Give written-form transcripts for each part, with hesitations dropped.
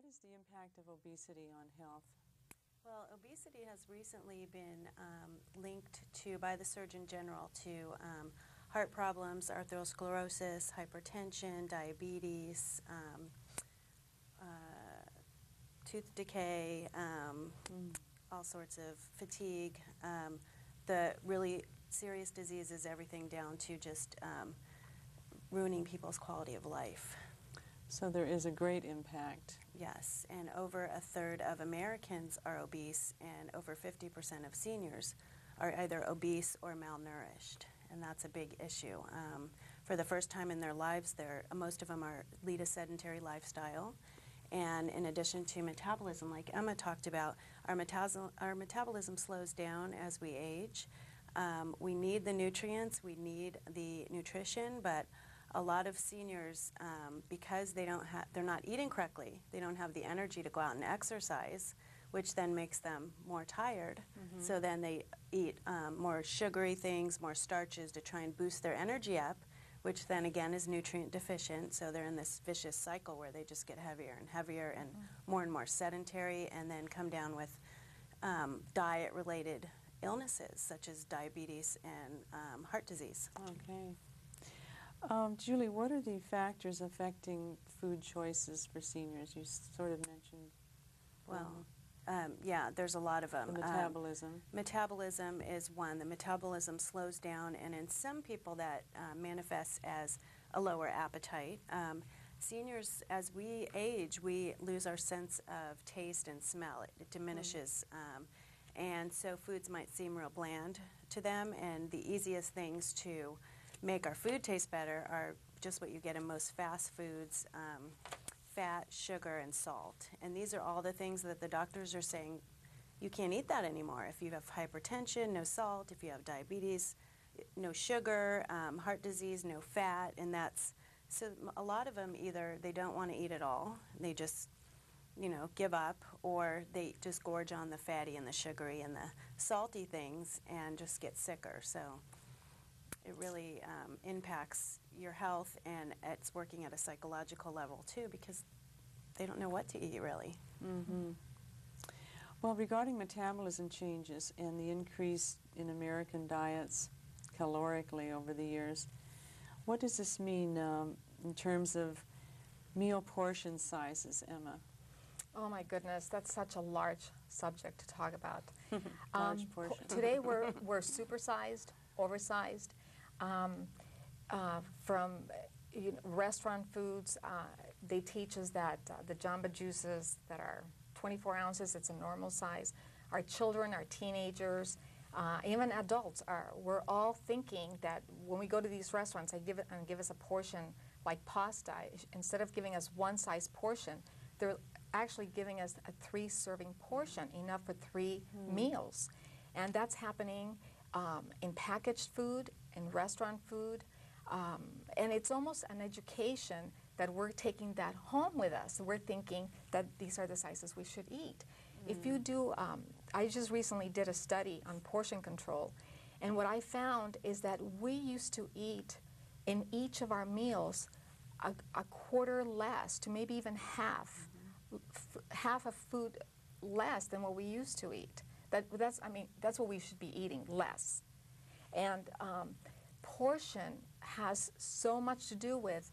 is the impact of obesity on health? Well, obesity has recently been linked to, by the Surgeon General, to heart problems, atherosclerosis, hypertension, diabetes, tooth decay, all sorts of fatigue. The really serious diseases, everything down to just ruining people's quality of life. So there is a great impact. Yes, and over a third of Americans are obese, and over 50% of seniors are either obese or malnourished, and that's a big issue. For the first time in their lives, most of them lead a sedentary lifestyle, and in addition to metabolism, like Emma talked about, our metabolism slows down as we age. We need the nutrients, we need the nutrition, but a lot of seniors, because they're not eating correctly, they don't have the energy to go out and exercise, which then makes them more tired. So then they eat more sugary things, more starches to try and boost their energy up, which then again is nutrient deficient. So they're in this vicious cycle where they just get heavier and heavier and more sedentary, and then come down with diet-related illnesses such as diabetes and heart disease. Okay. Julie, what are the factors affecting food choices for seniors? You sort of mentioned. Well, yeah, there's a lot of them. The metabolism. Metabolism is one. The metabolism slows down, and in some people that manifests as a lower appetite. Seniors, as we age, we lose our sense of taste and smell. It diminishes. And so foods might seem real bland to them, and the easiest things to make our food taste better are just what you get in most fast foods, fat, sugar, and salt. And these are all the things that the doctors are saying you can't eat that anymore. If you have hypertension, no salt. If you have diabetes, no sugar. Heart disease, no fat. And that's, so a lot of them either they don't want to eat at all, they just give up, or they just gorge on the fatty and the sugary and the salty things and just get sicker. So it really impacts your health, and it's working at a psychological level too, because they don't know what to eat really. Well, regarding metabolism changes and the increase in American diets calorically over the years, what does this mean in terms of meal portion sizes, Emma? Oh my goodness, that's such a large subject to talk about. Large portion. Today we're supersized, oversized. From restaurant foods, they teach us that the Jamba juices that are 24 ounces, it's a normal size. Our children, our teenagers, even adults, we're all thinking that when we go to these restaurants, they give us a portion like pasta. Instead of giving us one size portion, they're actually giving us a 3-serving portion, enough for 3 meals. And that's happening in packaged food, in restaurant food, and it's almost an education that we're taking that home with us. We're thinking that these are the sizes we should eat. If you do, I just recently did a study on portion control, and what I found is that we used to eat in each of our meals a quarter less to maybe even half of food less than what we used to eat. That's what we should be eating, less. And portion has so much to do with,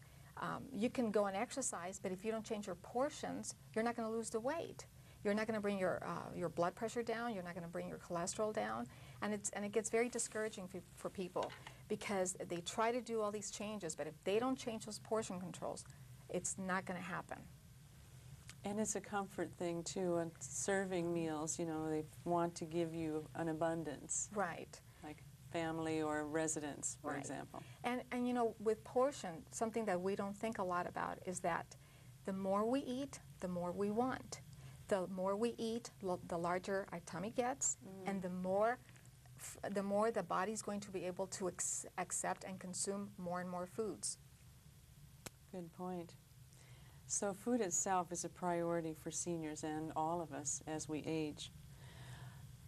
you can go and exercise, but if you don't change your portions, you're not going to lose the weight. You're not going to bring your blood pressure down. You're not going to bring your cholesterol down. And it gets very discouraging for people, because they try to do all these changes, but if they don't change those portion controls, it's not going to happen. And it's a comfort thing too, and serving meals, they want to give you an abundance. Right. Like family or residence, for Right. example. And with portion, something that we don't think a lot about is that the more we eat, the more we want. The more we eat, the larger our tummy gets, and the more the body's going to be able to accept and consume more and more foods. Good point. So food itself is a priority for seniors and all of us as we age.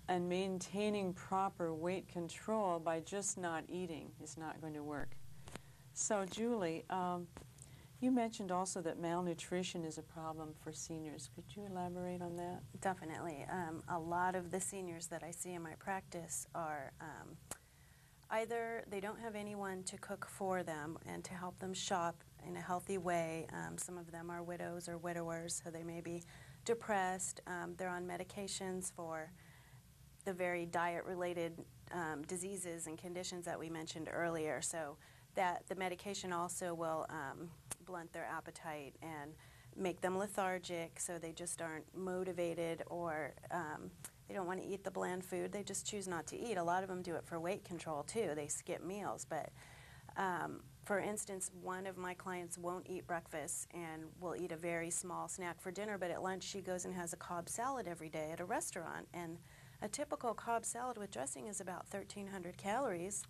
And maintaining proper weight control by just not eating is not going to work. So Julie, You mentioned also that malnutrition is a problem for seniors. Could you elaborate on that? Definitely. A lot of the seniors that I see in my practice are either they don't have anyone to cook for them and to help them shop in a healthy way. Some of them are widows or widowers, so they may be depressed. They're on medications for the very diet-related diseases and conditions that we mentioned earlier. So that the medication also will blunt their appetite and make them lethargic, so they just aren't motivated, or they don't want to eat the bland food. They just choose not to eat. A lot of them do it for weight control too. They skip meals. But for instance, one of my clients won't eat breakfast and will eat a very small snack for dinner, but at lunch she goes and has a Cobb salad every day at a restaurant. And a typical Cobb salad with dressing is about 1,300 calories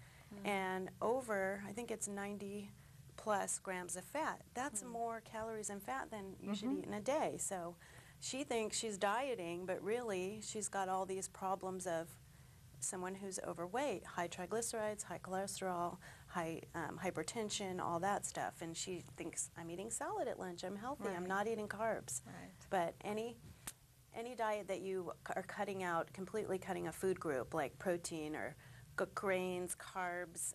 and over, I think it's 90 plus grams of fat. That's more calories and fat than you should eat in a day. So she thinks she's dieting, but really she's got all these problems of someone who's overweight, high triglycerides, high cholesterol, high hypertension, all that stuff. And she thinks, I'm eating salad at lunch, I'm healthy, I'm not eating carbs. Right. But any diet that you are cutting out, completely cutting a food group like protein or grains, carbs,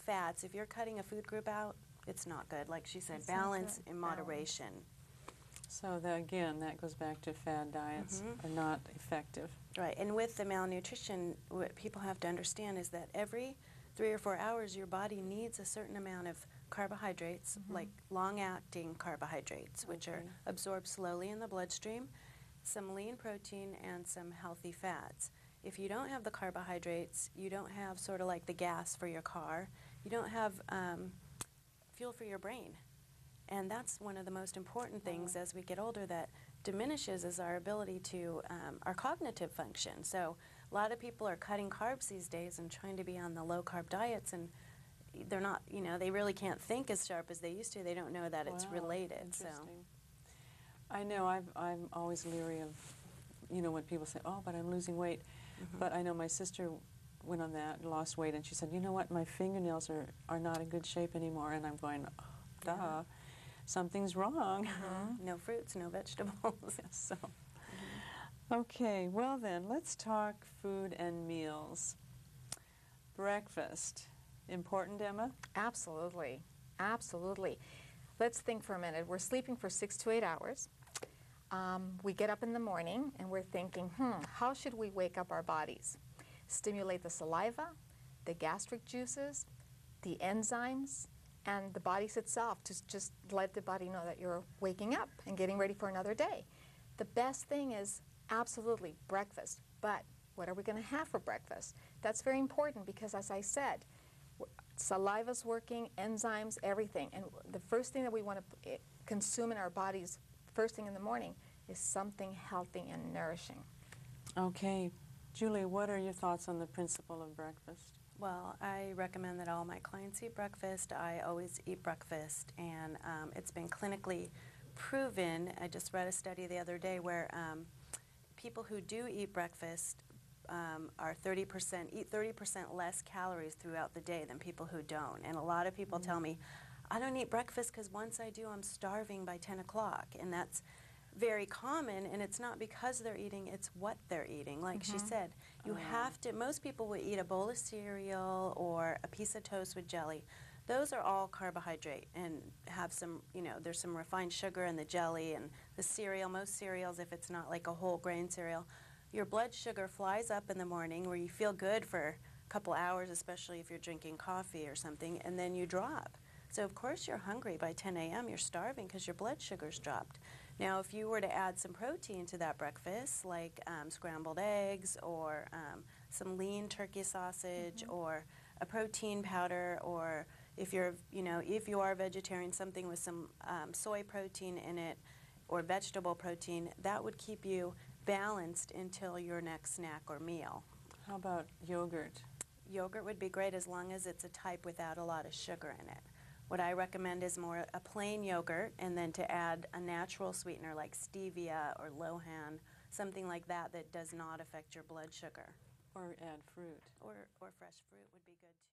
fats, if you're cutting a food group out, it's not good. Like she said, balance in moderation. So again, that goes back to fad diets are not effective. Right, and with the malnutrition, what people have to understand is that every 3 or 4 hours your body needs a certain amount of carbohydrates, like long-acting carbohydrates, which are absorbed slowly in the bloodstream, some lean protein, and some healthy fats. If you don't have the carbohydrates, you don't have sort of like the gas for your car, you don't have fuel for your brain. And that's one of the most important things as we get older that diminishes is our ability to, our cognitive function. So a lot of people are cutting carbs these days and trying to be on the low-carb diets, and they're not, you know, they really can't think as sharp as they used to. They don't know that it's related. So I know I'm always leery of, you know, when people say, oh, but I'm losing weight. But I know my sister went on that and lost weight, and she said, you know what, my fingernails are not in good shape anymore. And I'm going, oh, duh, something's wrong. No fruits, no vegetables. So, okay, well then, let's talk food and meals. Breakfast, important, Emma? Absolutely, absolutely. Let's think for a minute. We're sleeping for 6 to 8 hours. We get up in the morning and we're thinking, how should we wake up our bodies? Stimulate the saliva, the gastric juices, the enzymes, and the bodies itself to just let the body know that you're waking up and getting ready for another day. The best thing is absolutely breakfast, but what are we going to have for breakfast? That's very important because, as I said, saliva's working, enzymes, everything, and the first thing that we want to consume in our bodies first thing in the morning is something healthy and nourishing. Okay. Julie, what are your thoughts on the principle of breakfast? Well, I recommend that all my clients eat breakfast. I always eat breakfast, and it's been clinically proven. I just read a study the other day where people who do eat breakfast eat 30% less calories throughout the day than people who don't. And a lot of people tell me, I don't eat breakfast because once I do, I'm starving by 10 o'clock. And that's very common, and it's not because they're eating, it's what they're eating. Like she said, you have to, most people would eat a bowl of cereal or a piece of toast with jelly. Those are all carbohydrate and have some, you know, there's some refined sugar in the jelly and the cereal. Most cereals, if it's not like a whole grain cereal, your blood sugar flies up in the morning where you feel good for a couple hours, especially if you're drinking coffee or something, and then you drop. So of course you're hungry by 10 a.m., you're starving because your blood sugar's dropped. Now if you were to add some protein to that breakfast, like scrambled eggs or some lean turkey sausage or a protein powder, or if you're, you know, if you are vegetarian, something with some soy protein in it or vegetable protein, that would keep you balanced until your next snack or meal. How about yogurt? Yogurt would be great as long as it's a type without a lot of sugar in it. What I recommend is more a plain yogurt, and then to add a natural sweetener like stevia or Lohan, something like that that does not affect your blood sugar. Or add fruit. Or fresh fruit would be good too.